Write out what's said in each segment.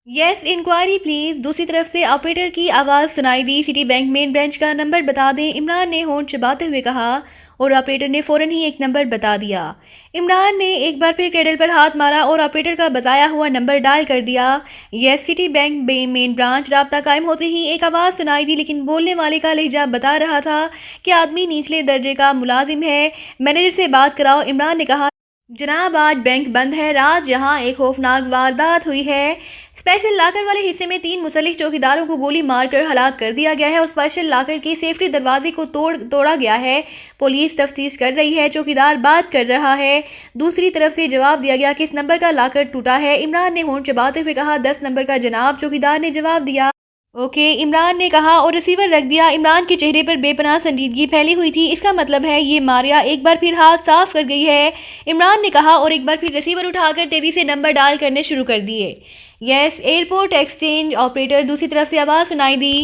Yes inquiry please. دوسری طرف سے آپریٹر کی آواز سنائی دی۔ سٹی بینک مین برانچ کا نمبر بتا دیں، عمران نے ہونٹ چباتے ہوئے کہا، اور آپریٹر نے فوراً ہی ایک نمبر بتا دیا۔ عمران نے ایک بار پھر کیڈل پر ہاتھ مارا اور آپریٹر کا بتایا ہوا نمبر ڈائل کر دیا۔ یس سٹی بینک مین برانچ۔ رابطہ قائم ہوتے ہی ایک آواز سنائی دی، لیکن بولنے والے کا لہجہ بتا رہا تھا کہ آدمی نچلے درجے کا ملازم ہے۔ مینیجر سے بات کراؤ۔ عمران نے کہا، جناب آج بینک بند ہے، رات یہاں ایک خوفناک واردات ہوئی ہے۔ اسپیشل لاکر والے حصے میں 3 مسلح چوکیداروں کو گولی مار کر ہلاک کر دیا گیا ہے اور اسپیشل لاکر کے سیفٹی دروازے کو توڑا گیا ہے۔ پولیس تفتیش کر رہی ہے۔ چوکیدار بات کر رہا ہے۔ دوسری طرف سے جواب دیا گیا، کس نمبر کا لاکر ٹوٹا ہے؟ عمران نے ہونٹ چباتے ہوئے کہا، 10 نمبر کا جناب۔ چوکیدار نے جواب دیا، اوکے، عمران نے کہا اور ریسیور رکھ دیا۔ عمران کے چہرے پر بے پناہ سنجیدگی پھیلی ہوئی تھی۔ اس کا مطلب ہے یہ ماریا ایک بار پھر ہاتھ صاف کر گئی ہے، عمران نے کہا، اور ایک بار پھر ریسیور اٹھا کر تیزی سے نمبر ڈال کرنے شروع کر دیے۔ یس ایئرپورٹ ایکسچینج آپریٹر۔ دوسری طرف سے آواز سنائی دی،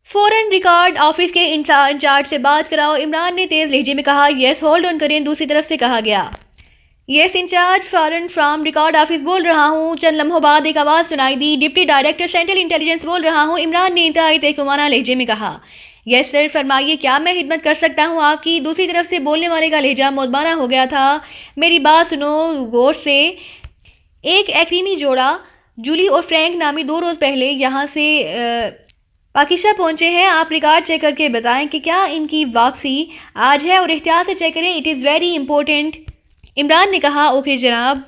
فوراً ریکارڈ آفس کے انچارج سے بات کراؤ۔ عمران نے تیز لہجے میں کہا، یس ہولڈ آن کریں۔ دوسری طرف سے کہا گیا، yes in charge foreign from record office بول رہا ہوں۔ چند لمحوں بعد ایک آواز سنائی دی، ڈپٹی ڈائریکٹر سینٹرل انٹیلیجنس بول رہا ہوں۔ عمران نے انتہائی تحقیقانہ لہجے میں کہا، یس سر، فرمائیے کیا میں خدمت کر سکتا ہوں آپ کی؟ دوسری طرف سے بولنے والے کا لہجہ مؤدبانہ ہو گیا تھا۔ میری بات سنو غور سے، ایک ایکریمی جوڑا جولی اور فرینک نامی 2 روز پہلے یہاں سے پاکیشا پہنچے ہیں۔ آپ ریکارڈ چیک کر کے بتائیں کہ کیا ان کی واپسی آج ہے، اور احتیاط سے چیک کریں، it is very important. Imran نے کہا، اوکے جناب۔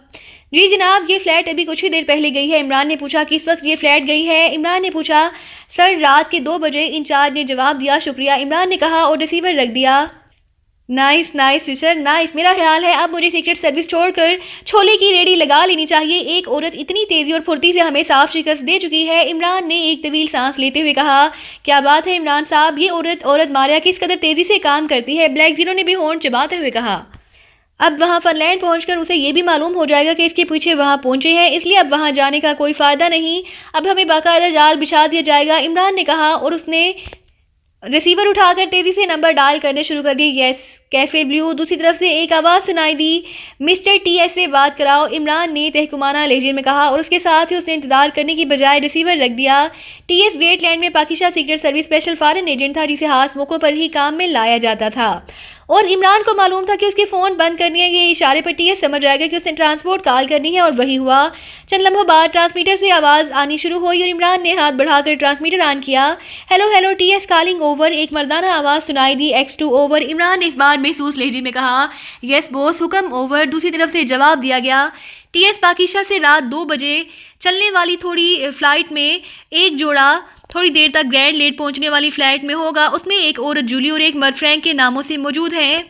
جی جناب، یہ فلائٹ ابھی کچھ ہی دیر پہلے گئی ہے۔ عمران نے پوچھا، کس وقت یہ فلائٹ گئی ہے؟ عمران نے پوچھا، سر رات کے 2 بجے۔ انچارج نے جواب دیا، شکریہ، عمران نے کہا اور ریسیور رکھ دیا۔ نائس سر، نائس۔ میرا خیال ہے اب مجھے سیکرٹ سروس چھوڑ کر چھولے کی ریڑھی لگا لینی چاہیے۔ ایک عورت اتنی تیزی اور پھرتی سے ہمیں صاف شکست دے چکی ہے۔ عمران نے ایک طویل سانس لیتے ہوئے کہا، کیا بات ہے عمران صاحب، یہ عورت ماریا کس قدر تیزی سے کام کرتی ہے؟ بلیک زیرو نے بھی ہونٹ چباتے ہوئے کہا، اب وہاں فن لینڈ پہنچ کر اسے یہ بھی معلوم ہو جائے گا کہ اس کے پیچھے وہاں پہنچے ہیں، اس لیے اب وہاں جانے کا کوئی فائدہ نہیں، اب ہمیں باقاعدہ جال بچھا دیا جائے گا، عمران نے کہا، اور اس نے ریسیور اٹھا کر تیزی سے نمبر ڈائل کرنے شروع کر دی۔ یس کیفے بلیو۔ دوسری طرف سے ایک آواز سنائی دی، مسٹر ٹی ایس سے بات کراؤ۔ عمران نے تحکمانہ لہجے میں کہا، اور اس کے ساتھ ہی اس نے انتظار کرنے کی بجائے ریسیور رکھ دیا۔ ٹی ایس گریٹ لینڈ میں پاکیشا secret service special foreign agent تھا، جسے خاص موقعوں پر ہی کام میں لایا جاتا تھا، اور عمران کو معلوم تھا کہ اس کے فون بند کرنی ہے۔ یہ اشارے پر ٹی ایس سمجھ جائے گا کہ اس نے ٹرانسپورٹ کال کرنی ہے، اور وہی ہوا۔ چند لمحوں بعد ٹرانسمیٹر سے آواز آنی شروع ہوئی اور عمران نے ہاتھ بڑھا کر ٹرانسمیٹر آن کیا۔ Hello T S calling over. ایک مردانہ آواز سنائی دی، X2 اوور۔ عمران نے اس بار محسوس لہجے میں کہا، یس بوس، حکم اوور۔ دوسری طرف سے جواب دیا گیا، ٹی ایس پاکیشا سے رات 2 بجے چلنے والی تھوڑی فلائٹ میں ایک جوڑا تھوڑی دیر تک گرینڈ لیٹ پہنچنے والی فلائٹ میں ہوگا، اس میں ایک عورت جولی اور ایک مرد فرینک کے ناموں سے موجود ہیں۔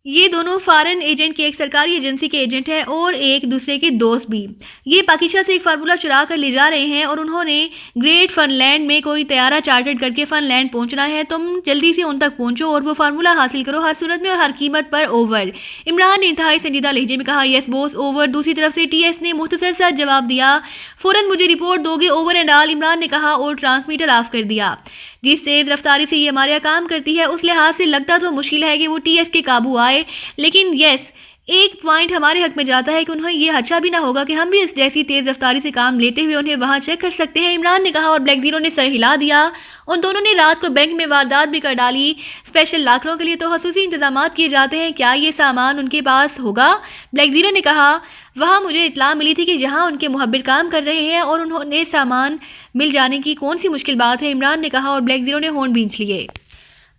یہ دونوں فارن ایجنٹ کی ایک سرکاری ایجنسی کے ایجنٹ ہیں اور ایک دوسرے کے دوست بھی۔ یہ پاکیشا سے ایک فارمولہ چرا کر لے جا رہے ہیں اور انہوں نے گریٹ فن لینڈ میں کوئی طیارہ چارٹر کر کے فن لینڈ پہنچنا ہے۔ تم جلدی سے ان تک پہنچو اور وہ فارمولہ حاصل کرو، ہر صورت میں اور ہر قیمت پر اوور۔ عمران نے انتہائی سنجیدہ لہجے میں کہا، یس بوس اوور۔ دوسری طرف سے ٹی ایس نے مختصر سا جواب دیا، فوراً مجھے رپورٹ دو گے، اوور اینڈ آل۔ عمران نے کہا اور ٹرانسمیٹر آف کر دیا۔ جس تیز رفتاری سے یہ ہمارا کام کرتی ہے، اس لحاظ سے لگتا تو مشکل ہے کہ وہ ٹی ایس کے قابو آئے، لیکن یس ایک پوائنٹ ہمارے حق میں جاتا ہے کہ انہیں یہ خدشہ بھی نہ ہوگا کہ ہم بھی اس جیسی تیز رفتاری سے کام لیتے ہوئے انہیں وہاں چیک کر سکتے ہیں، عمران نے کہا، اور بلیک زیرو نے سر ہلا دیا۔ ان دونوں نے رات کو بینک میں واردات بھی کر ڈالی۔ اسپیشل لاکروں کے لیے تو خصوصی انتظامات کیے جاتے ہیں، کیا یہ سامان ان کے پاس ہوگا؟ بلیک زیرو نے کہا، وہاں مجھے اطلاع ملی تھی کہ جہاں ان کے مخبر کام کر رہے ہیں اور انہوں نے سامان مل جانے کی کون سی مشکل بات ہے، عمران نے کہا، اور بلیک زیرو نے ہونٹ بھینچ لیے۔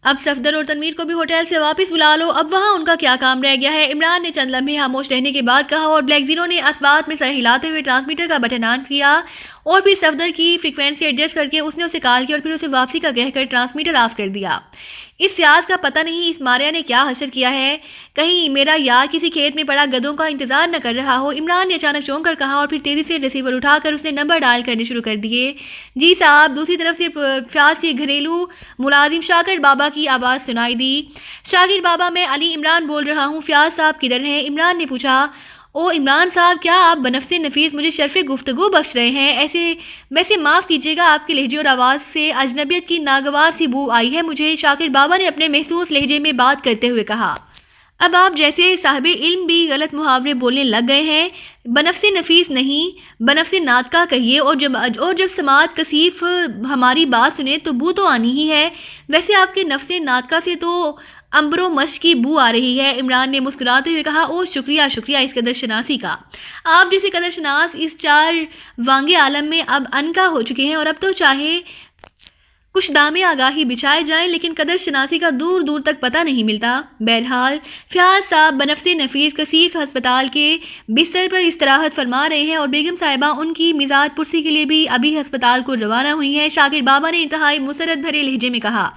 اب صفدر اور تنویر کو بھی ہوٹل سے واپس بلا لو، اب وہاں ان کا کیا کام رہ گیا ہے، عمران نے چند لمحے خاموش رہنے کے بعد کہا، اور بلیک زیرو نے اسبات میں سر ہلاتے ہوئے ٹرانسمیٹر کا بٹن آن کیا اور پھر صفدر کی فریکوینسی ایڈجسٹ کر کے اس نے اسے کال کیا اور پھر اسے واپسی کا کہہ کر ٹرانسمیٹر آف کر دیا۔ اس سیاز کا پتہ نہیں اس ماریا نے کیا حشر کیا ہے، کہیں میرا یار کسی کھیت میں پڑا گدوں کا انتظار نہ کر رہا ہو، عمران نے اچانک چونک کر کہا، اور پھر تیزی سے ریسیور اٹھا کر اس نے نمبر ڈائل کرنے شروع کر دیے۔ جی صاحب۔ دوسری طرف سے فیاض کے گھریلو ملازم شاکر بابا کی آواز سنائی دی، شاکر بابا، میں علی عمران بول رہا ہوں، فیاض صاحب کدھر ہیں؟ عمران نے پوچھا۔ او عمران صاحب، کیا آپ بنفس نفیس مجھے شرف گفتگو بخش رہے ہیں؟ ویسے معاف کیجیے گا، آپ کے لہجے اور آواز سے اجنبیت کی ناگوار سی بو آئی ہے مجھے، شاکر بابا نے اپنے محسوس لہجے میں بات کرتے ہوئے کہا۔ اب آپ جیسے صاحب علم بھی غلط محاورے بولنے لگ گئے ہیں۔ بنفس نفیس نہیں، بنفس ناطقہ کہیے، اور جب سماعت کثیف ہماری بات سنے تو بو تو آنی ہی ہے۔ ویسے آپ کے نفس ناطقہ سے تو عنبر و مشک کی بو آ رہی ہے۔ عمران نے مسکراتے ہوئے کہا، او شکریہ اس قدر شناسی کا۔ آپ جیسے قدر شناس اس چار وانگے عالم میں اب انکا ہو چکے ہیں، اور اب تو چاہے کچھ دام آگاہی بچھائے جائیں لیکن قدر شناسی کا دور دور تک پتہ نہیں ملتا۔ بہرحال فیاض صاحب بنفس نفیس کثیف ہسپتال کے بستر پر استراحت فرما رہے ہیں، اور بیگم صاحبہ ان کی مزاج پرسی کے لیے بھی ابھی ہسپتال کو روانہ ہوئی ہیں۔ شاکر بابا نے انتہائی مسرت بھرے لہجے میں کہا،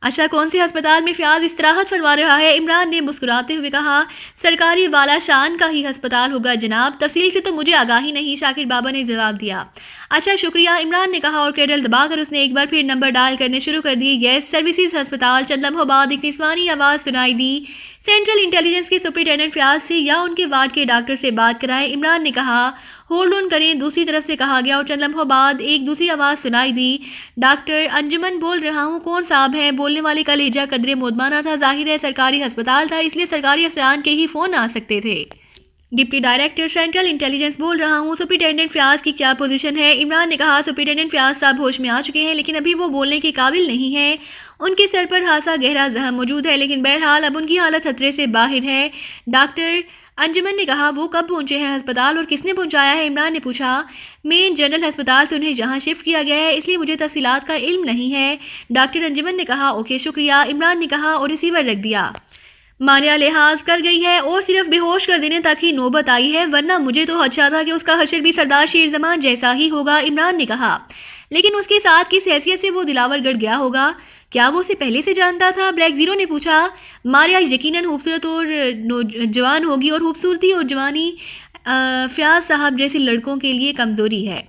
اچھا کون سے ہسپتال میں فیاض استراحت فرما رہا ہے؟ عمران نے مسکراتے ہوئے کہا، سرکاری والا شان کا ہی ہسپتال ہوگا جناب، تفصیل سے تو مجھے آگاہی نہیں، شاکر بابا نے جواب دیا۔ اچھا شکریہ، عمران نے کہا، اور کیڈل دبا کر اس نے ایک بار پھر نمبر ڈائل کرنے شروع کر دی۔ یس سروسز ہسپتال۔ چند لمحوں بعد ایک نسوانی آواز سنائی دی، سینٹرل انٹیلیجنس کے سپرنٹینڈنٹ فیاض سے یا ان کے وارڈ کے ڈاکٹر سے بات کرائیں۔ عمران نے کہا، ہولڈ آن کریں، دوسری طرف سے کہا گیا، اور چند لمحوں بعد ایک دوسری آواز سنائی دی، ڈاکٹر انجمن بول رہا ہوں، کون صاحب ہیں؟ بولنے والے کا لہجہ قدرے مودبانہ تھا، ظاہر ہے سرکاری ہسپتال تھا اس لیے سرکاری افسران کے ہی فون آ سکتے تھے۔ ڈپٹی ڈائریکٹر سینٹرل انٹیلیجنس بول رہا ہوں، سپرنٹینڈنٹ فیاض کی کیا پوزیشن ہے؟ عمران نے کہا، سپرنٹینڈنٹ فیاض صاحب ہوش میں آ چکے ہیں لیکن ابھی وہ بولنے کے قابل نہیں ہیں، ان کے سر پر خاصا گہرا زخم موجود ہے، لیکن بہرحال اب ان کی حالت خطرے سے باہر ہے۔ ڈاکٹر انجمن نے کہا، وہ کب پہنچے ہیں ہسپتال اور کس نے پہنچایا ہے؟ عمران نے پوچھا، مین جنرل ہسپتال سے انہیں یہاں شفٹ کیا گیا ہے، اس لیے مجھے تفصیلات کا علم نہیں ہے۔ ڈاکٹر انجمن نے کہا، اوکے شکریہ، عمران نے کہا اور ریسیور رکھ دیا۔ ماریا لحاظ کر گئی ہے اور صرف بے ہوش کر دینے تک ہی نوبت آئی ہے، ورنہ مجھے تو خدشہ تھا کہ اس کا حشر بھی سردار شیر زمان جیسا ہی ہوگا، عمران نے کہا، لیکن اس کے ساتھ کس حیثیت سے وہ دلاور گڑھ گیا ہوگا؟ کیا وہ اسے پہلے سے جانتا تھا؟ بلیک زیرو نے پوچھا۔ ماریا یقیناً خوبصورت اور جوان ہوگی، اور خوبصورتی اور جوانی فیاض صاحب جیسے لڑکوں کے لیے کمزوری ہے۔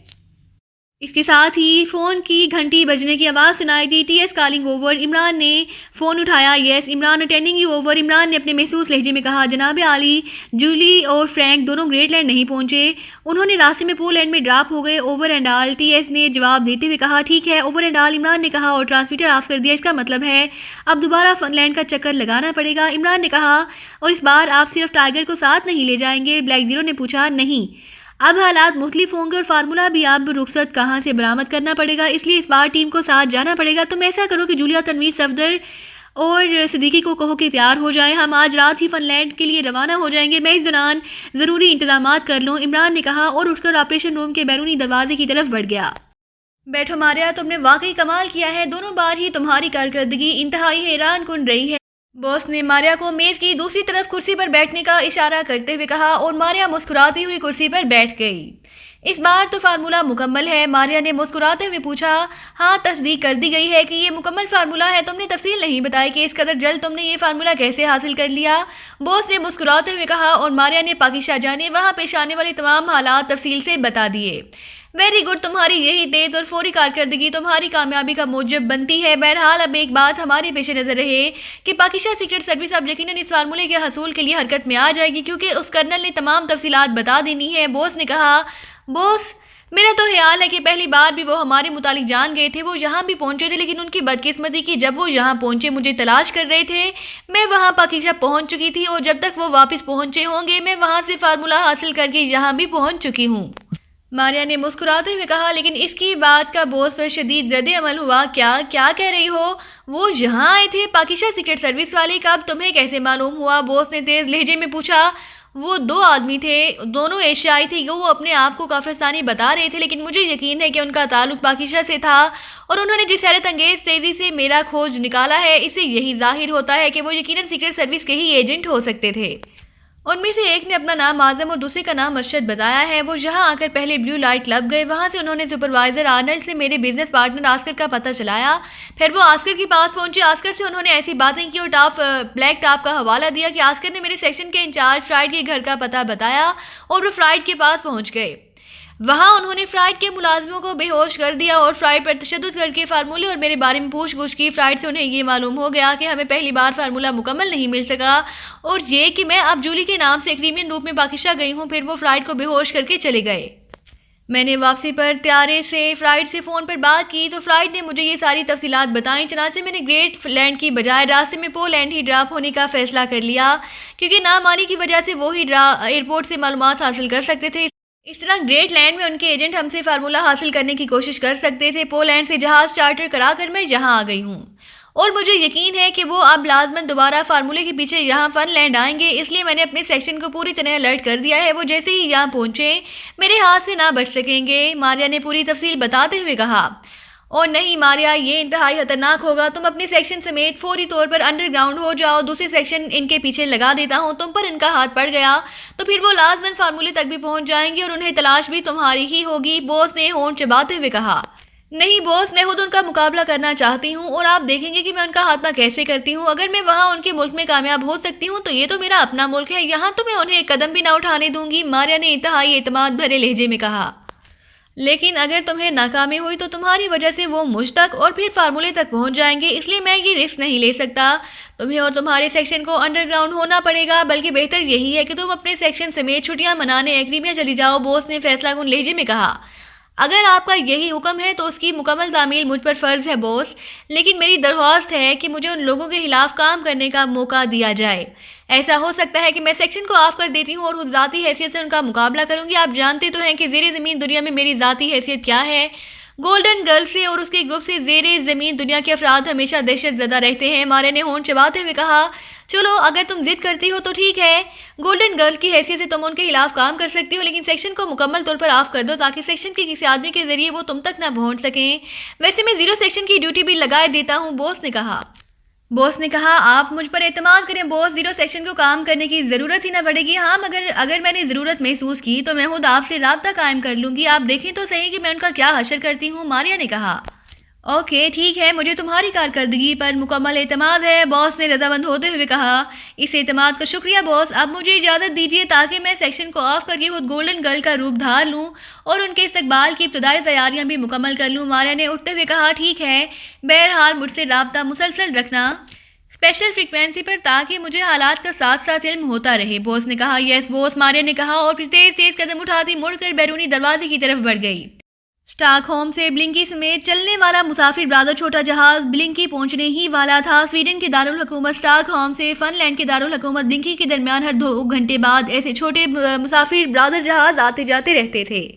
اس کے ساتھ ہی فون کی گھنٹی بجنے کی آواز سنائی دی، T S calling over. Imran نے فون اٹھایا، yes Imran attending you over. Imran نے اپنے محسوس لہجے میں کہا، جناب عالی، جولی اور فرینک دونوں گریٹ لینڈ نہیں پہنچے، انہوں نے راستے میں پول اینڈ میں ڈراپ ہو گئے، over and all. T S نے جواب دیتے ہوئے کہا، ٹھیک ہے اوور اینڈ آل، عمران نے کہا اور ٹرانسمیٹر آف کر دیا، اس کا مطلب ہے اب دوبارہ فن لینڈ کا چکر لگانا پڑے گا، عمران نے کہا، اور اس بار آپ صرف ٹائیگر کو ساتھ نہیں لے جائیں گے؟ بلیک زیرو نے پوچھا، نہیں، اب حالات مختلف ہوں گے اور فارمولا بھی اب رخصت کہاں سے برآمد کرنا پڑے گا، اس لیے اس بار ٹیم کو ساتھ جانا پڑے گا۔ تم ایسا کرو کہ جولیا، تنویر، صفدر اور صدیقی کو کہو کہ تیار ہو جائیں، ہم آج رات ہی فن لینڈ کے لیے روانہ ہو جائیں گے، میں اس دوران ضروری انتظامات کر لوں، عمران نے کہا اور اٹھ کر آپریشن روم کے بیرونی دروازے کی طرف بڑھ گیا۔ بیٹھو ماریا، تم نے واقعی کمال کیا ہے، دونوں بار ہی تمہاری کارکردگی انتہائی حیران کن رہی ہے، باس نے ماریا کو میز کی دوسری طرف کرسی پر بیٹھنے کا اشارہ کرتے ہوئے کہا، اور ماریا مسکراتی ہوئی کرسی پر بیٹھ گئی۔ اس بار تو فارمولا مکمل ہے؟ ماریا نے مسکراتے ہوئے پوچھا۔ ہاں، تصدیق کر دی گئی ہے کہ یہ مکمل فارمولا ہے، تم نے تفصیل نہیں بتائی کہ اس قدر جلد تم نے یہ فارمولا کیسے حاصل کر لیا، باس نے مسکراتے ہوئے کہا، اور ماریا نے پاکیزہ جانے وہاں پیش آنے والے تمام حالات تفصیل سے بتا دیے۔ ویری گڈ، تمہاری یہی تیز اور فوری کارکردگی تمہاری کامیابی کا موجب بنتی ہے۔ بہرحال اب ایک بات ہماری پیش نظر رہے کہ پاکیزہ سیکرٹ سروس اب یقیناً اس فارمولے کے حصول کے لیے حرکت میں آ جائے گی، کیونکہ اس کرنل نے تمام تفصیلات بتا دینی ہے، باس نے کہا۔ باس، میرا تو خیال ہے کہ پہلی بار بھی وہ ہمارے متعلق جان گئے تھے، وہ یہاں بھی پہنچے تھے، لیکن ان کی بدقسمتی کی جب وہ یہاں پہنچے مجھے تلاش کر رہے تھے، میں وہاں پاکیزہ پہنچ چکی تھی، اور جب تک وہ واپس پہنچے ہوں گے میں وہاں سے فارمولا حاصل کر کے یہاں بھی پہنچ چکی ہوں، ماریا نے مسکراتے ہوئے کہا۔ لیکن اس کی بات کا باس پر شدید رد عمل ہوا۔ کیا کہہ رہی ہو؟ وہ یہاں آئے تھے پاکیزہ سیکرٹ سروس والے؟ کب؟ تمہیں کیسے معلوم ہوا؟ باس نے تیز لہجے میں پوچھا۔ وہ دو آدمی تھے، دونوں ایشیائی تھے، وہ اپنے آپ کو کافرستانی بتا رہے تھے، لیکن مجھے یقین ہے کہ ان کا تعلق پاکیزہ سے تھا، اور انہوں نے جس حیرت انگیز تیزی سے میرا کھوج نکالا ہے، اس سے یہی ظاہر ہوتا ہے کہ وہ یقیناً سیکرٹ سروس کے ہی ایجنٹ ہو سکتے تھے۔ ان میں سے ایک نے اپنا نام اعظم اور دوسرے کا نام ارشد بتایا ہے۔ وہ یہاں آ کر پہلے بلیو لائٹ کلب گئے، وہاں سے انہوں نے سپروائزر آرنلڈ سے میرے بزنس پارٹنر آسکر کا پتہ چلایا، پھر وہ آسکر کے پاس پہنچے، آسکر سے انہوں نے ایسی باتیں کی اور بلیک ٹاپ کا حوالہ دیا کہ آسکر نے میرے سیکشن کے انچارج فرائڈ کے گھر کا پتہ بتایا اور وہ فرائڈ کے پاس پہنچ گئے۔ وہاں انہوں نے فرائڈ کے ملازموں کو بے ہوش کر دیا اور فرائڈ پر تشدد کر کے فارمولے اور میرے بارے میں پوچھ گچھ کی۔ فرائڈ سے انہیں یہ معلوم ہو گیا کہ ہمیں پہلی بار فارمولہ مکمل نہیں مل سکا، اور یہ کہ میں اب جولی کے نام سے ایک کریمین روپ میں پاکیزہ گئی ہوں، پھر وہ فرائڈ کو بے ہوش کر کے چلے گئے۔ میں نے واپسی پر طیارے سے فلائٹ سے فون پر بات کی تو فلائٹ نے مجھے یہ ساری تفصیلات بتائیں، چنانچہ میں نے گریٹ لینڈ کی بجائے راستے میں پولینڈ ہی ڈراپ ہونے کا فیصلہ کر لیا، کیونکہ نامانی کی وجہ سے وہی ایئرپورٹ سے معلومات حاصل کر سکتے تھے۔ اس طرح گریٹ لینڈ میں ان کے ایجنٹ ہم سے فارمولہ حاصل کرنے کی کوشش کر سکتے تھے۔ پولینڈ سے جہاز چارٹر کرا کر میں یہاں آ گئی ہوں، اور مجھے یقین ہے کہ وہ اب لازماً دوبارہ فارمولے کے پیچھے یہاں فن لینڈ آئیں گے، اس لیے میں نے اپنے سیکشن کو پوری طرح الرٹ کر دیا ہے۔ وہ جیسے ہی یہاں پہنچے میرے ہاتھ سے نہ بچ سکیں گے، ماریا نے پوری تفصیل بتاتے ہوئے کہا۔ اور نہیں ماریا، یہ انتہائی خطرناک ہوگا، تم اپنے سیکشن سمیت فوری طور پر انڈر گراؤنڈ ہو جاؤ، دوسرے سیکشن ان کے پیچھے لگا دیتا ہوں، تم پر ان کا ہاتھ پڑ گیا تو پھر وہ لازماً فارمولے تک بھی پہنچ جائیں گے اور انہیں تلاش بھی تمہاری ہی ہوگی، بوس نے ہونٹ چباتے ہوئے کہا۔ نہیں بوس، میں خود ان کا مقابلہ کرنا چاہتی ہوں اور آپ دیکھیں گے کہ میں ان کا خاتمہ کیسے کرتی ہوں۔ اگر میں وہاں ان کے ملک میں کامیاب ہو سکتی ہوں تو یہ تو میرا اپنا ملک ہے، یہاں تو میں انہیں ایک قدم بھی نہ اٹھانے دوں گی، ماریا نے انتہائی اعتماد بھرے لہجے میں کہا۔ لیکن اگر تمہیں ناکامی ہوئی تو تمہاری وجہ سے وہ مجھ تک اور پھر فارمولے تک پہنچ جائیں گے، اس لیے میں یہ رسک نہیں لے سکتا۔ تمہیں اور تمہارے سیکشن کو انڈر گراؤنڈ ہونا پڑے گا، بلکہ بہتر یہی ہے کہ تم اپنے سیکشن سمیت چھٹیاں منانے ایکڈیمیا چلی جاؤ، بوس نے فیصلہ کن لہجے میں کہا۔ اگر آپ کا یہی حکم ہے تو اس کی مکمل تعمیل مجھ پر فرض ہے بوس، لیکن میری درخواست ہے کہ مجھے ان لوگوں کے خلاف کام کرنے کا موقع دیا جائے۔ ایسا ہو سکتا ہے کہ میں سیکشن کو آف کر دیتی ہوں اور خود ذاتی حیثیت سے ان کا مقابلہ کروں گی۔ آپ جانتے تو ہیں کہ زیر زمین دنیا میں میری ذاتی حیثیت کیا ہے۔ گولڈن گرل سے اور اس کے گروپ سے زیر زمین دنیا کے افراد ہمیشہ دہشت زدہ رہتے ہیں، ماریا نے ہونٹ چباتے ہوئے کہا۔ چلو اگر تم ضد کرتی ہو تو ٹھیک ہے، گولڈن گرل کی حیثیت سے تم ان کے خلاف کام کر سکتی ہو، لیکن سیکشن کو مکمل طور پر آف کر دو تاکہ سیکشن کے کسی آدمی کے ذریعے وہ تم تک نہ پہنچ سکیں۔ ویسے میں زیرو سیکشن کی ڈیوٹی بھی لگائے دیتا ہوں، بوس نے کہا۔ آپ مجھ پر اعتماد کریں بوس، زیرو سیکشن کو کام کرنے کی ضرورت ہی نہ پڑے گی۔ ہاں مگر اگر میں نے ضرورت محسوس کی تو میں خود آپ سے رابطہ قائم کر لوں گی، آپ دیکھیں تو صحیح کہ میں ان کا کیا حشر کرتی ہوں، ماریا نے کہا۔ اوکے ٹھیک ہے، مجھے تمہاری کارکردگی پر مکمل اعتماد ہے، بوس نے رضامند ہوتے ہوئے کہا۔ اس اعتماد کا شکریہ بوس، اب مجھے اجازت دیجیے تاکہ میں سیکشن کو آف کر کے خود گولڈن گرل کا روپ دھار لوں اور ان کے استقبال کی ابتدائی تیاریاں بھی مکمل کر لوں، ماریا نے اٹھتے ہوئے کہا۔ ٹھیک ہے، بہرحال مجھ سے رابطہ مسلسل رکھنا اسپیشل فریکوینسی پر تاکہ مجھے حالات کا ساتھ ساتھ علم ہوتا رہے، بوس نے کہا۔ یس بوس، ماریا نے کہا اور پھر تیز تیز قدم اٹھاتی مڑ کر بیرونی دروازے کی طرف بڑھ گئی۔ اسٹاک ہوم سے بلنکی سمیت چلنے والا مسافر بردار چھوٹا جہاز بلنکی پہنچنے ہی والا تھا۔ سویڈن کے دارالحکومت اسٹاک ہوم سے فن لینڈ کے دارالحکومت بلنکی کے درمیان ہر 2 گھنٹے بعد ایسے چھوٹے مسافر بردار جہاز آتے جاتے رہتے تھے،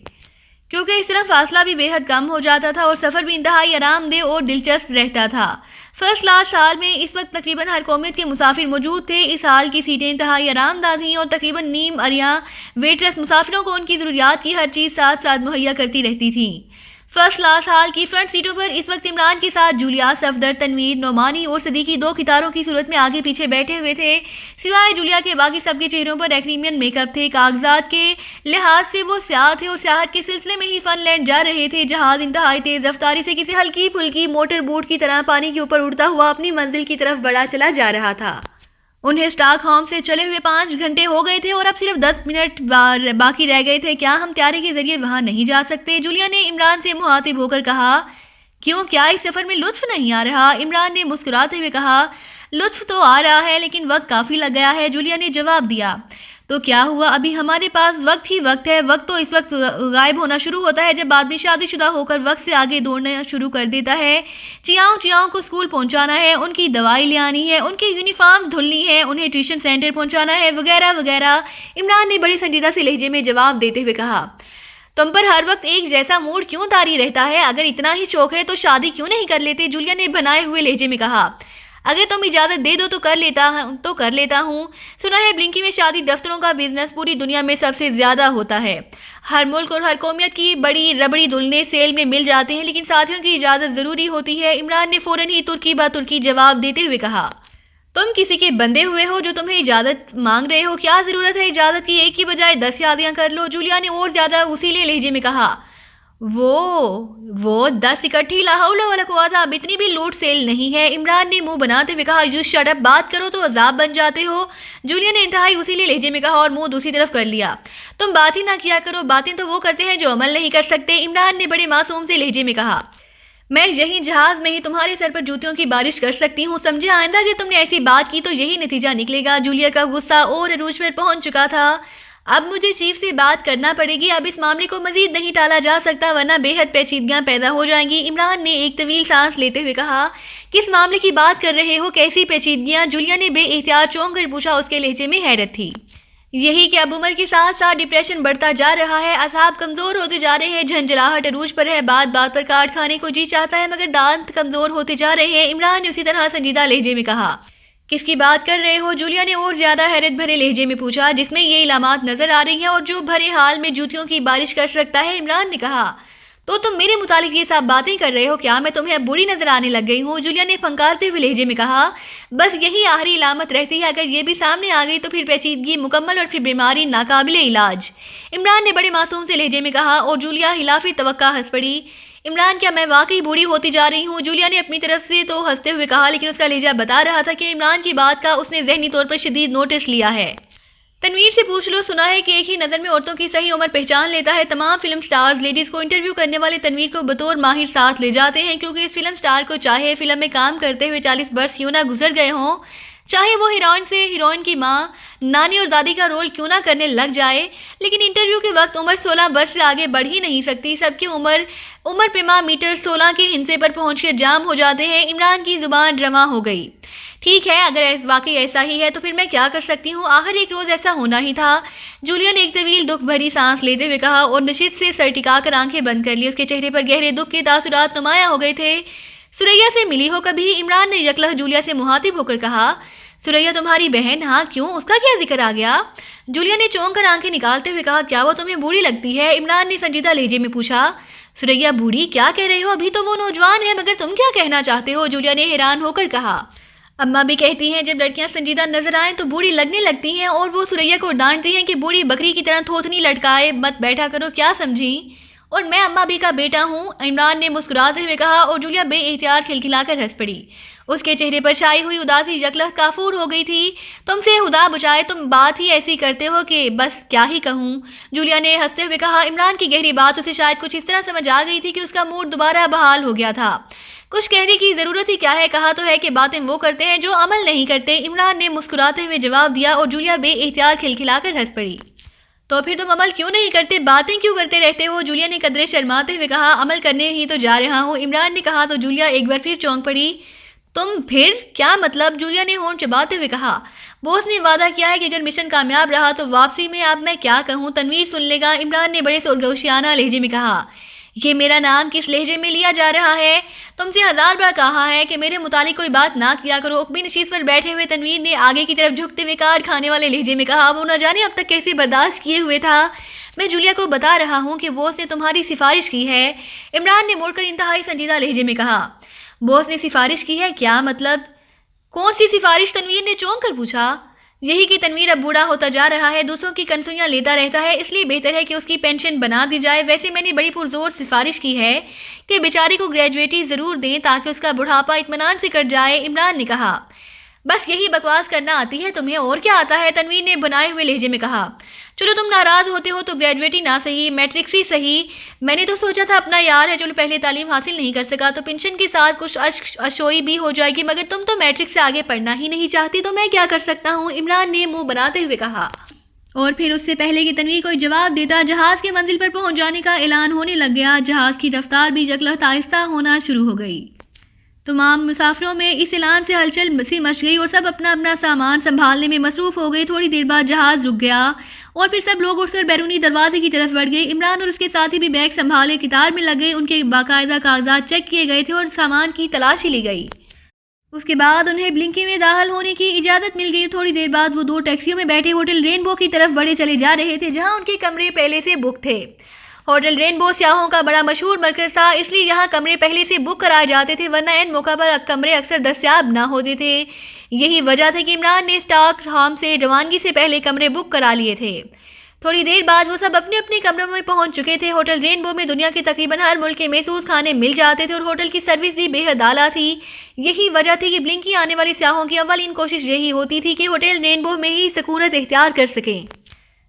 کیونکہ اس طرح فاصلہ بھی بے حد کم ہو جاتا تھا اور سفر بھی انتہائی آرام دہ اور دلچسپ رہتا تھا۔ فرسٹ کلاس ہال میں اس وقت تقریباً ہر قومیت کے مسافر موجود تھے۔ اس ہال کی سیٹیں انتہائی آرام دہ تھیں اور تقریباً نیم عریاں ویٹرس مسافروں کو ان کی ضروریات کی ہر چیز ساتھ ساتھ مہیا کرتی رہتی تھیں۔ فرسٹ کلاس ہال کی فرنٹ سیٹوں پر اس وقت عمران کے ساتھ جولیا، صفدر، تنویر، نعمانی اور صدیقی 2 قطاروں کی صورت میں آگے پیچھے بیٹھے ہوئے تھے۔ سوائے جولیا کے باقی سب کے چہروں پر ایکڈیمین میک اپ تھے۔ کاغذات کے لحاظ سے وہ سیاہ تھے اور سیاحت کے سلسلے میں ہی فن لینڈ جا رہے تھے۔ جہاز انتہائی تیز رفتاری سے کسی ہلکی پھلکی موٹر بوٹ کی طرح پانی کے اوپر اڑتا ہوا اپنی منزل کی طرف بڑھا چلا جا رہا تھا۔ انہیں اسٹاک ہوم سے چلے ہوئے 5 گھنٹے ہو گئے تھے اور اب صرف 10 منٹ باقی رہ گئے تھے۔ کیا ہم طیارے کے ذریعے وہاں نہیں جا سکتے؟ جولیا نے عمران سے مخاطب ہو کر کہا۔ کیوں، کیا اس سفر میں لطف نہیں آ رہا؟ عمران نے مسکراتے ہوئے کہا۔ لطف تو آ رہا ہے لیکن وقت کافی لگ گیا ہے، جولیا نے جواب دیا۔ تو کیا ہوا، ابھی ہمارے پاس وقت ہی وقت ہے۔ وقت تو اس وقت غائب ہونا شروع ہوتا ہے جب آدمی شادی شدہ ہو کر وقت سے آگے دوڑنا شروع کر دیتا ہے۔ چیاؤں کو اسکول پہنچانا ہے، ان کی دوائی لے آنی ہے، ان کی یونیفارم دھلنی ہے، انہیں ٹیوشن سینٹر پہنچانا ہے، وغیرہ وغیرہ، عمران نے بڑے سنجیدہ سے لہجے میں جواب دیتے ہوئے کہا۔ تم پر ہر وقت ایک جیسا موڈ کیوں طاری رہتا ہے؟ اگر اتنا ہی شوق ہے تو شادی کیوں نہیں کر لیتے؟ جولیا نے بنائے ہوئے لہجے میں کہا۔ اگر تم اجازت دے دو تو کر لیتا ہوں۔ سنا ہے بلنکی میں شادی دفتروں کا بزنس پوری دنیا میں سب سے زیادہ ہوتا ہے۔ ہر ملک اور ہر قومیت کی بڑی ربڑی دلہنیں سیل میں مل جاتے ہیں، لیکن ساتھیوں کی اجازت ضروری ہوتی ہے، عمران نے فوراً ہی ترکی با ترکی جواب دیتے ہوئے کہا۔ تم کسی کے بندے ہوئے ہو جو تمہیں اجازت مانگ رہے ہو، کیا ضرورت ہے اجازت کی؟ ایک کی بجائے 10 شادیاں کر لو، جولیا نے اور زیادہ وسیلے لہجے میں کہا۔ وہ 10 اکٹھی، لا حول ولا قوت، اب اتنی بھی لوٹ سیل نہیں ہے، عمران نے منہ بناتے ہوئے کہا۔ یو شٹ اپ، بات کرو تو عذاب بن جاتے ہو، جولیا نے انتہائی وسیلے لہجے میں کہا اور منہ دوسری طرف کر لیا۔ تم بات ہی نہ کیا کرو، باتیں تو وہ کرتے ہیں جو عمل نہیں کر سکتے، عمران نے بڑے معصوم سے لہجے میں کہا۔ میں یہی جہاز میں ہی تمہارے سر پر جوتیوں کی بارش کر سکتی ہوں، سمجھے؟ آئندہ اگر تم نے ایسی بات کی تو یہی نتیجہ نکلے گا۔ جولیا کا غصہ اور عروج پر پہنچ چکا تھا۔ اب مجھے چیف سے بات کرنا پڑے گی، اب اس معاملے کو مزید نہیں ٹالا جا سکتا ورنہ بے حد پیچیدگیاں پیدا ہو جائیں گی۔ عمران نے ایک طویل سانس لیتے ہوئے کہا، کس معاملے کی بات کر رہے ہو، کیسی پیچیدگیاں؟ جولیا نے بے احتیاط چونک کر پوچھا، اس کے لہجے میں حیرت تھی۔ یہی کہ اب عمر کے ساتھ ساتھ ڈپریشن بڑھتا جا رہا ہے، اعصاب کمزور ہوتے جا رہے ہیں، جھنجھلاہٹ عروج پر ہے، بات بات پر کاٹ کھانے کو جی چاہتا ہے مگر دانت کمزور ہوتے جا رہے ہیں۔ عمران نے اسی طرح سنجیدہ لہجے میں کہا، کس کی بات کر رہے ہو؟ جولیا نے اور زیادہ حیرت بھرے لہجے میں پوچھا، جس میں یہ علامات نظر آ رہی ہیں اور جو بھرے حال میں جوتیوں کی بارش کر سکتا ہے۔ عمران نے کہا، تو تم میرے متعلق یہ سب باتیں کر رہے ہو، کیا میں تمہیں اب بری نظر آنے لگ گئی ہوں؟ جولیا نے پھنکارتے ہوئے لہجے میں کہا، بس یہی آخری علامت رہتی ہے، اگر یہ بھی سامنے آ گئی تو پھر پیچیدگی مکمل اور پھر بیماری ناقابل علاج۔ عمران نے بڑے معصوم سے لہجے میں کہا اور جولیا خلاف توقع ہنس پڑی۔ عمران، کیا میں واقعی بوڑھی ہوتی جا رہی ہوں؟ جولیا نے اپنی طرف سے تو ہنستے ہوئے کہا، لیکن اس کا لہجہ بتا رہا تھا کہ عمران کی بات کا اس نے ذہنی طور پر شدید نوٹس لیا ہے۔ تنویر سے پوچھ لو، سنا ہے کہ ایک ہی نظر میں عورتوں کی صحیح عمر پہچان لیتا ہے۔ تمام فلم سٹارز لیڈیز کو انٹرویو کرنے والے تنویر کو بطور ماہر ساتھ لے جاتے ہیں، کیونکہ اس فلم سٹار کو چاہے فلم میں کام کرتے ہوئے 40 برس کیوں نہ گزر گئے ہوں، چاہے وہ ہیروئن سے ہیروئن کی ماں، نانی اور دادی کا رول کیوں نہ کرنے لگ جائے، لیکن انٹرویو کے وقت عمر 16 برس سے آگے بڑھ ہی نہیں سکتی۔ سب کی عمر پیما میٹر 16 کے ہندسے پر پہنچ کر جام ہو جاتے ہیں۔ عمران کی زبان رواں ہو گئی۔ ٹھیک ہے، اگر واقعی ایسا ہی ہے تو پھر میں کیا کر سکتی ہوں؟ آخر ایک روز ایسا ہونا ہی تھا۔ جولیا نے ایک طویل دکھ بھری سانس لیتے ہوئے کہا اور نشست سے سر ٹکا کر آنکھیں بند کر لی۔ اس کے چہرے پر گہرے دکھ کے تاثرات نمایاں ہو گئے تھے۔ سریا سے ملی ہو کبھی؟ عمران نے یکلخ جولیا سے مخاطب ہو کر کہا۔ سریا تمہاری بہن؟ ہاں، کیوں، اس کا کیا ذکر آ گیا؟ جولیا نے چونک کر آنکھیں نکالتے ہوئے کہا، کیا وہ تمہیں بوڑھی لگتی ہے؟ عمران نے سنجیدہ لہجے میں پوچھا۔ سریا بوڑھی؟ کیا کہہ رہے ہو، ابھی تو وہ نوجوان ہے، مگر تم کیا کہنا چاہتے ہو؟ جولیا نے حیران ہو کر کہا۔ اماں بھی کہتی ہیں جب لڑکیاں سنجیدہ نظر آئیں تو بوڑھی لگنے لگتی ہیں، اور وہ سریا کو ڈانٹتی ہیں کہ بوڑھی بکری کی طرح تھوتنی لٹکائے مت بیٹھا کرو، کیا سمجھی؟ اور میں اماں بھی کا بیٹا ہوں، عمران نے مسکراتے ہوئے کہا اور جولیا بے احتیاط کھلکھلا کر ہنس پڑی۔ اس کے چہرے پر چھائی ہوئی اداسی یکلخ کافور ہو گئی تھی۔ تم سے خدا بچائے، تم بات ہی ایسی کرتے ہو کہ بس کیا ہی کہوں، جولیا نے ہنستے ہوئے کہا۔ عمران کی گہری بات اسے شاید کچھ اس طرح سمجھ آ گئی تھی کہ اس کا موڈ دوبارہ بحال ہو گیا تھا۔ کچھ کہنے کی ضرورت ہی کیا ہے، کہا تو ہے کہ باتیں وہ کرتے ہیں جو عمل نہیں کرتے، عمران نے مسکراتے ہوئے جواب دیا اور جولیا بے احتیاط کھلکھلا کر ہنس پڑی۔ تو پھر تم عمل کیوں نہیں کرتے، باتیں کیوں کرتے رہتے ہو؟ جولیا نے قدرے شرماتے ہوئے کہا۔ عمل کرنے ہی تو جا رہا ہوں، عمران نے کہا تو جولیا ایک بار پھر چونک پڑی۔ تم پھر کیا مطلب؟ جولیا نے ہونٹ چباتے ہوئے کہا۔ بوس نے وعدہ کیا ہے کہ اگر مشن کامیاب رہا تو واپسی میں اب میں کیا کہوں، تنویر سن لے گا، عمران نے بڑے سرگوشیانہ لہجے میں کہا۔ یہ میرا نام کس لہجے میں لیا جا رہا ہے؟ تم سے 1000 بار کہا ہے کہ میرے متعلق کوئی بات نہ کیا کرو، عقبی نشست پر بیٹھے ہوئے تنویر نے آگے کی طرف جھکتے ہوئے کاٹ کھانے والے لہجے میں کہا۔ وہ نہ جانے اب تک کیسے برداشت کیے ہوئے تھا۔ میں جولیا کو بتا رہا ہوں کہ بوس نے تمہاری سفارش کی ہے، عمران نے مڑ کر انتہائی سنجیدہ لہجے میں کہا۔ بوس نے سفارش کی ہے؟ کیا مطلب؟ کون سی سفارش؟ تنویر نے چونک کر پوچھا۔ یہی کہ تنویر اب بوڑھا ہوتا جا رہا ہے، دوسروں کی کنسوئیاں لیتا رہتا ہے، اس لیے بہتر ہے کہ اس کی پینشن بنا دی جائے۔ ویسے میں نے بڑی پرزور سفارش کی ہے کہ بیچارے کو گریجویٹی ضرور دیں تاکہ اس کا بڑھاپا اطمینان سے کٹ جائے، عمران نے کہا۔ بس یہی بکواس کرنا آتی ہے تمہیں، اور کیا آتا ہے؟ تنویر نے بنائے ہوئے لہجے میں کہا۔ چلو تم ناراض ہوتے ہو تو گریجویٹی نہ صحیح، میٹرکس ہی صحیح، میں نے تو سوچا تھا اپنا یار ہے، چلو پہلے تعلیم حاصل نہیں کر سکا تو پینشن کے ساتھ کچھ اشوئی بھی ہو جائے گی، مگر تم تو میٹرک سے آگے پڑھنا ہی نہیں چاہتی، تو میں کیا کر سکتا ہوں، عمران نے منہ بناتے ہوئے کہا۔ اور پھر اس سے پہلے کہ تنویر کوئی جواب دیتا، جہاز کے منزل پر پہنچ جانے کا اعلان ہونے لگ گیا۔ جہاز کی رفتار بھی یکلخ آہستہ ہونا شروع ہو گئی۔ تمام مسافروں میں اس اعلان سے ہلچل سی مچ گئی اور سب اپنا اپنا سامان سنبھالنے میں مصروف ہو گئے۔ تھوڑی دیر بعد جہاز رک گیا اور پھر سب لوگ اٹھ کر بیرونی دروازے کی طرف بڑھ گئے۔ عمران اور اس کے ساتھی بھی بیگ سنبھالے قطار میں لگ گئے، ان کے باقاعدہ کاغذات چیک کیے گئے تھے اور سامان کی تلاشی لی گئی۔ اس کے بعد انہیں بلنکی میں داخل ہونے کی اجازت مل گئی۔ تھوڑی دیر بعد وہ 2 ٹیکسیوں میں بیٹھے ہوٹل رینبو کی طرف بڑھے چلے جا رہے تھے، جہاں ان کے کمرے پہلے سے بک تھے۔ ہوٹل رینبو سیاحوں کا بڑا مشہور مرکز تھا، اس لیے یہاں کمرے پہلے سے بک کرائے جاتے تھے، ورنہ ان موقع پر کمرے اکثر دستیاب نہ ہوتے تھے۔ یہی وجہ تھی کہ عمران نے اسٹاک ہوم سے روانگی سے پہلے کمرے بک کرا لیے تھے۔ تھوڑی دیر بعد وہ سب اپنے اپنے کمروں میں پہنچ چکے تھے۔ ہوٹل رینبو میں دنیا کے تقریباً ہر ملک کے محسوس کھانے مل جاتے تھے اور ہوٹل کی سروس بھی بے حد اعلیٰ تھی۔ یہی وجہ تھی کہ بلنکی آنے والی سیاحوں کی اولین کوشش یہی ہوتی تھی کہ ہوٹل رینبو میں ہی سکونت اختیار کر سکیں۔